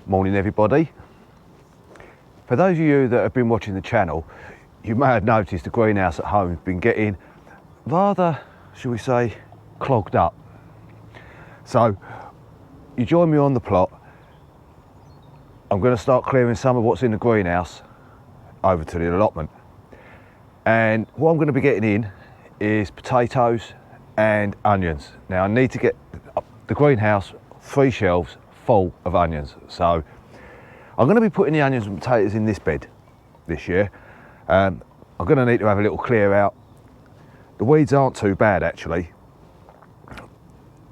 Morning everybody. For those of you that have been watching the channel, you may have noticed the greenhouse at home has been getting rather, shall we say, clogged up. So you join me on the plot. I'm going to start clearing some of what's in the greenhouse over to the allotment. And what I'm going to be getting in is potatoes and onions. Now I need to get the greenhouse 3 shelves full of onions. So I'm going to be putting the onions and potatoes in this bed this year. I'm going to need to have a little clear out. The weeds aren't too bad actually.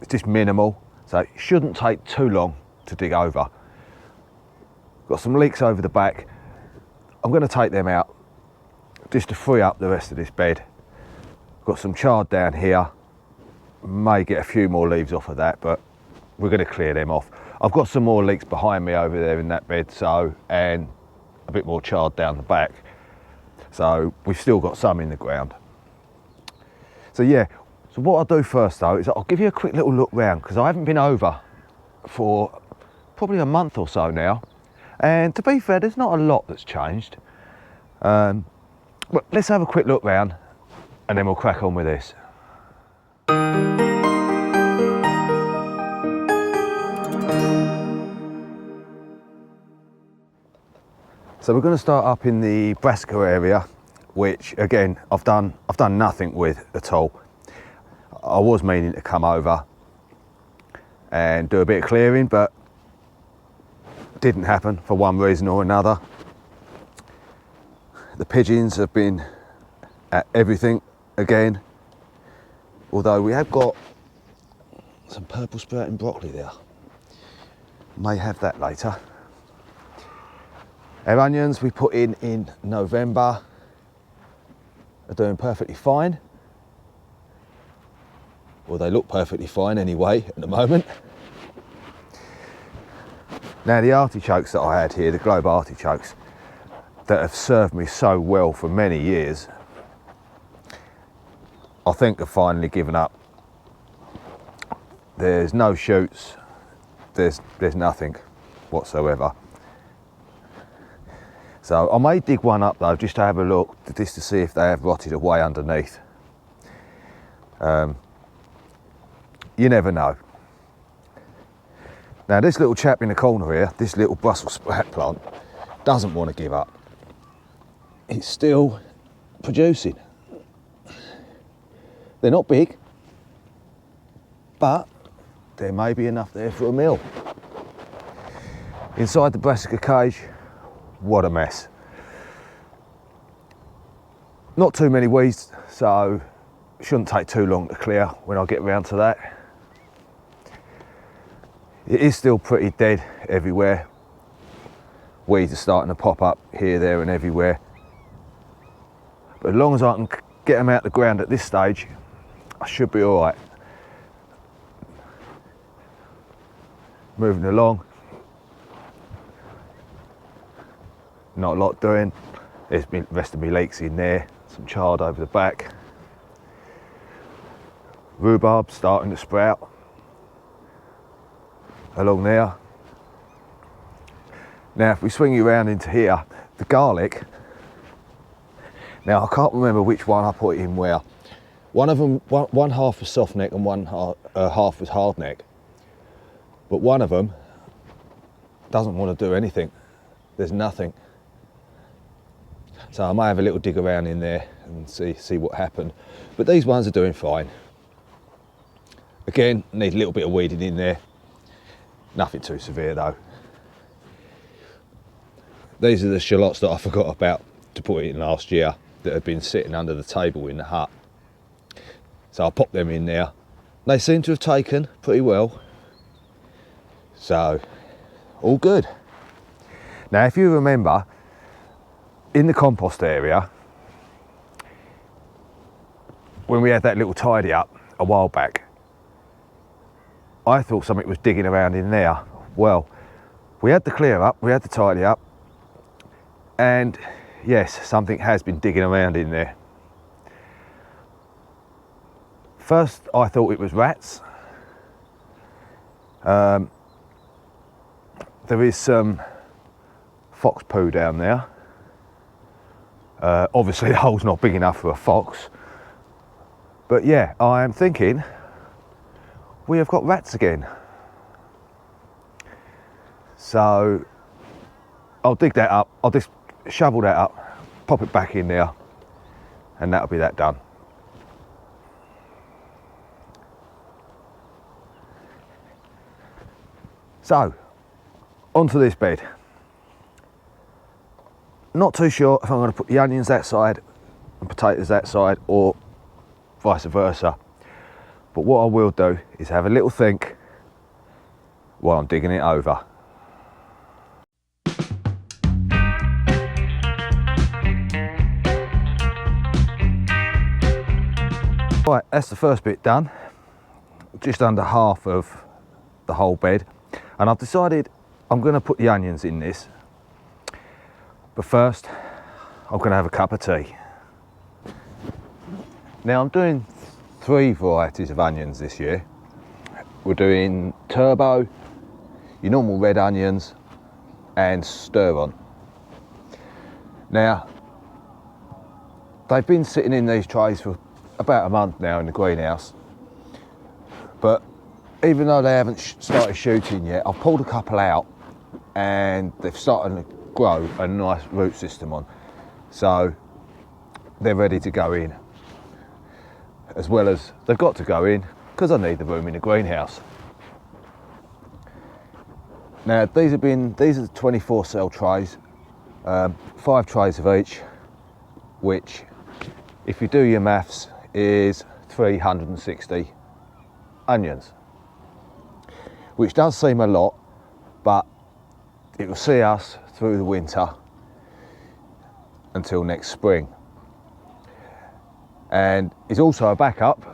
It's just minimal, so it shouldn't take too long to dig over. Got some leeks over the back. I'm going to take them out just to free up the rest of this bed. Got some chard down here. May get a few more leaves off of that, but we're going to clear them off. I've got some more leeks behind me over there in that bed, so, and a bit more chard down the back. So we've still got some in the ground. So yeah, so what I'll do first though is I'll give you a quick little look round, because I haven't been over for probably a month or so now. And to be fair, there's not a lot that's changed. But let's have a quick look round and then we'll crack on with this. So we're going to start up in the brassica area, which again I've done nothing with at all. I was meaning to come over and do a bit of clearing, but didn't happen for one reason or another. The pigeons have been at everything again, although we have got some purple sprouting broccoli there. May have that later. Our onions we put in November are doing perfectly fine. Well, they look perfectly fine anyway at the moment. Now the artichokes that I had here, the globe artichokes, that have served me so well for many years, I think have finally given up. There's no shoots, there's nothing whatsoever. So I may dig one up though, just to have a look, just to see if they have rotted away underneath. You never know. Now this little chap in the corner here, this little Brussels sprout plant, doesn't want to give up. It's still producing. They're not big, but there may be enough there for a meal. Inside the brassica cage, what a mess. Not too many weeds, so it shouldn't take too long to clear when I get around to that. It is still pretty dead everywhere. Weeds are starting to pop up here, there and everywhere. But as long as I can get them out the ground at this stage, I should be all right. Moving along. Not a lot doing. There's been the rest of my leeks in there. Some chard over the back. Rhubarb starting to sprout along there. Now if we swing you around into here, the garlic, now I can't remember which one I put in where. One of them, one half was soft neck and one half was hard neck. But one of them doesn't want to do anything. There's nothing. So I may have a little dig around in there and see what happened. But these ones are doing fine. Again, need a little bit of weeding in there. Nothing too severe though. These are the shallots that I forgot about to put in last year that have been sitting under the table in the hut. So I popped them in there. They seem to have taken pretty well. So, all good. Now if you remember, in the compost area, when we had that little tidy up a while back, I thought something was digging around in there. Well, we had the clear up, we had the tidy up, and yes, something has been digging around in there. First I thought it was rats. there is some fox poo down there. Obviously the hole's not big enough for a fox, but yeah, I am thinking we have got rats again. So I'll dig that up, I'll just shovel that up, pop it back in there, and that'll be that done. So, onto this bed. Not too sure if I'm going to put the onions that side and potatoes that side, or vice versa. But what I will do is have a little think while I'm digging it over. Right, that's the first bit done. Just under half of the whole bed. And I've decided I'm going to put the onions in this. But first, I'm going to have a cup of tea. Now I'm doing 3 varieties of onions this year. We're doing turbo, your normal red onions, and STURON. Now, they've been sitting in these trays for about a month now in the greenhouse. But even though they haven't started shooting yet, I've pulled a couple out and they've started to grow a nice root system on. So they're ready to go in. As well as they've got to go in because I need the room in the greenhouse. Now these are the 24 cell trays, 5 trays of each, which if you do your maths is 360 onions. Which does seem a lot, but it will see us through the winter until next spring. And it's also a backup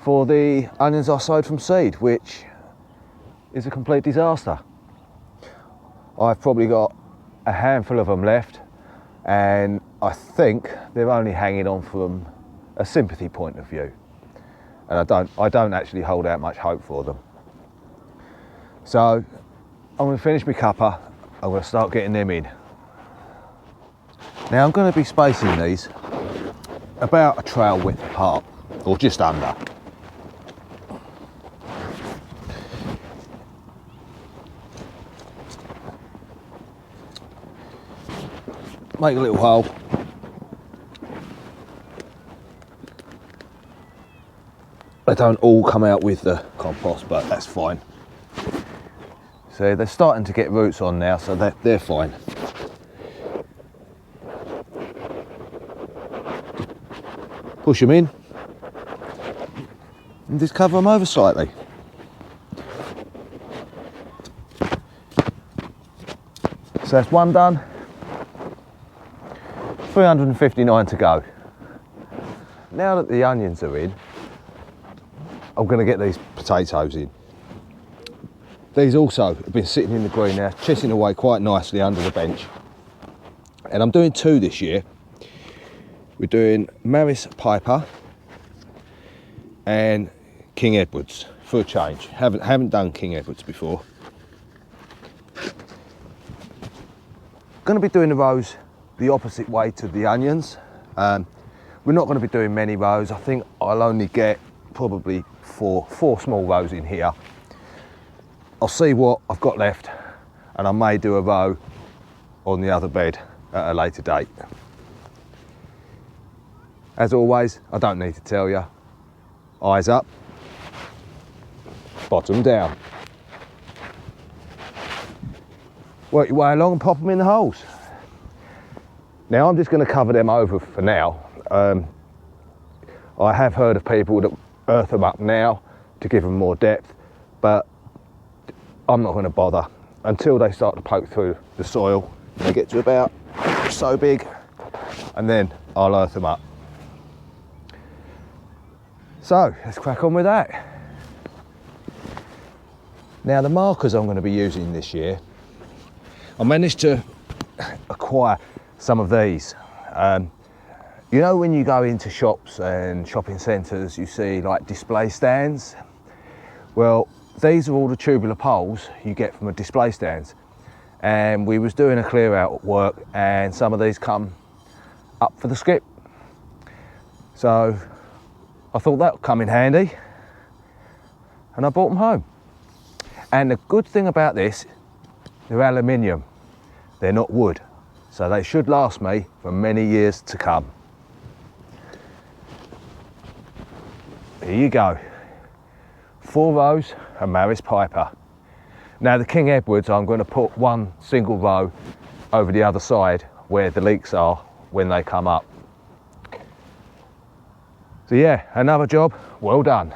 for the onions I sowed from seed, which is a complete disaster. I've probably got a handful of them left, and I think they're only hanging on from a sympathy point of view. And I don't actually hold out much hope for them. So I'm going to finish my cuppa, I'm going to start getting them in. Now I'm going to be spacing these about a trowel width apart, or just under. Make a little hole. They don't all come out with the compost, but that's fine. So they're starting to get roots on now, so they're fine. Push them in and just cover them over slightly. So that's one done. 359 to go. Now that the onions are in, I'm going to get these potatoes in. These also have been sitting in the greenhouse, chissing away quite nicely under the bench. And I'm doing 2 this year. We're doing Maris Piper and King Edwards for a change. Haven't done King Edwards before. Going to be doing the rows the opposite way to the onions. We're not going to be doing many rows. I think I'll only get probably four small rows in here. I'll see what I've got left, and I may do a row on the other bed at a later date. As always, I don't need to tell you, eyes up, bottom down. Work your way along and pop them in the holes. Now I'm just going to cover them over for now. I have heard of people that earth them up now to give them more depth, but I'm not going to bother until they start to poke through the soil. They get to about so big, and then I'll earth them up. So let's crack on with that. Now the markers I'm going to be using this year, I managed to acquire some of these. You know when you go into shops and shopping centres, you see like display stands? Well, these are all the tubular poles you get from a display stands. And we was doing a clear out at work, and some of these come up for the skip. So I thought that would come in handy, and I brought them home. And the good thing about this, they're aluminium, they're not wood, so they should last me for many years to come. Here you go, 4 rows of Maris Piper. Now the King Edwards, I'm going to put one single row over the other side where the leaks are when they come up. So yeah, another job well done.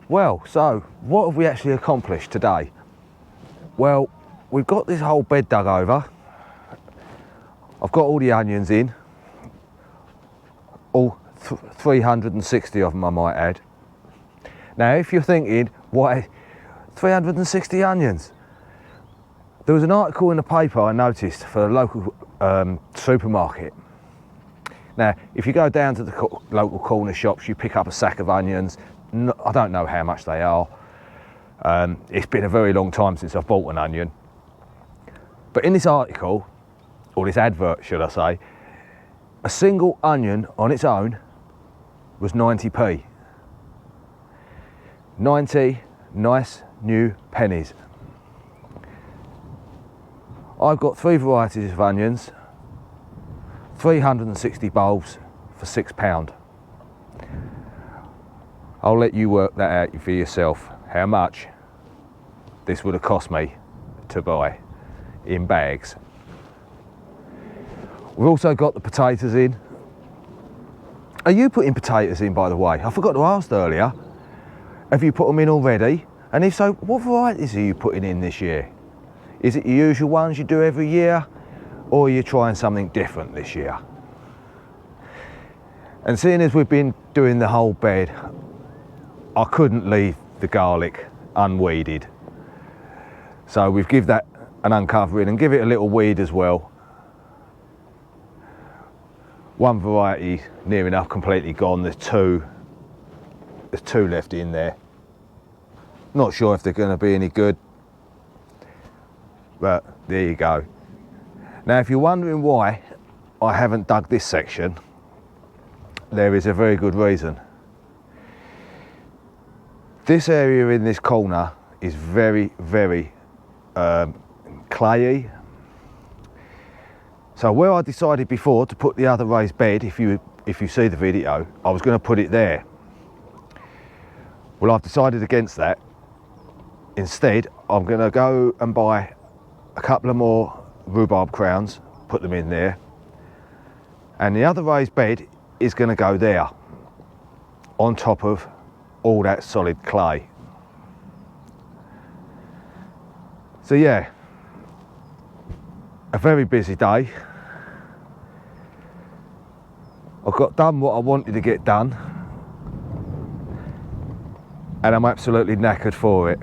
Well, so what have we actually accomplished today? Well, we've got this whole bed dug over. I've got all the onions in, all 360 of them I might add. Now if you're thinking, why 360 onions? There was an article in the paper I noticed for a local supermarket. Now if you go down to the local corner shops, you pick up a sack of onions. I don't know how much they are. It's been a very long time since I've bought an onion. But in this article, or this advert should I say, a single onion on its own was 90p. 90 nice new pennies. I've got 3 varieties of onions, 360 bulbs for £6. I'll let you work that out for yourself, how much this would have cost me to buy in bags. We've also got the potatoes in. Are you putting potatoes in, by the way? I forgot to ask earlier. Have you put them in already? And if so, what varieties are you putting in this year? Is it your usual ones you do every year, or are you trying something different this year? And seeing as we've been doing the whole bed, I couldn't leave the garlic unweeded. So we've give that an uncovering and give it a little weed as well. One variety near enough completely gone. There's two left in there. Not sure if they're going to be any good, but there you go. Now if you're wondering why I haven't dug this section, there is a very good reason. This area in this corner is very, very clayey. So where I decided before to put the other raised bed, if you see the video, I was going to put it there. Well, I've decided against that. Instead, I'm going to go and buy a couple of more rhubarb crowns, put them in there, and the other raised bed is going to go there on top of all that solid clay. So yeah, a very busy day. I've got done what I wanted to get done, and I'm absolutely knackered for it.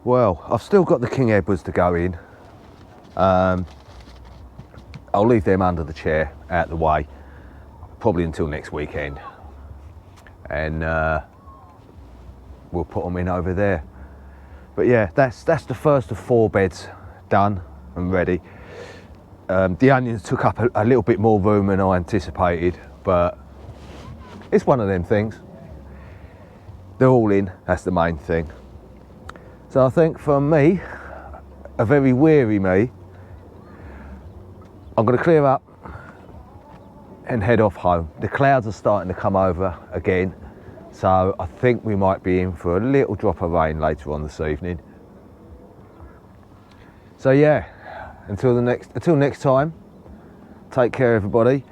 Well, I've still got the King Edwards to go in. I'll leave them under the chair, out the way, probably until next weekend, and we'll put them in over there. But yeah, that's the first of 4 beds done and ready. The onions took up a little bit more room than I anticipated, but it's one of them things. They're all in, that's the main thing. So I think for me, a very weary me, I'm going to clear up and head off home. The clouds are starting to come over again, so I think we might be in for a little drop of rain later on this evening. So yeah, until next time, take care everybody.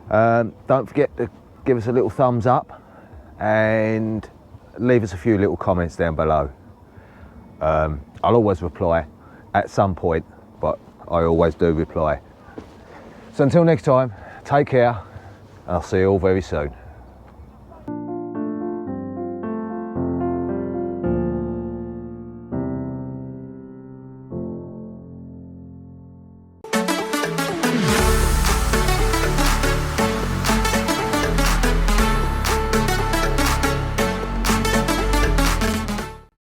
Don't forget to give us a little thumbs up and leave us a few little comments down below. I'll always reply at some point, but I always do reply. So until next time, take care, and I'll see you all very soon.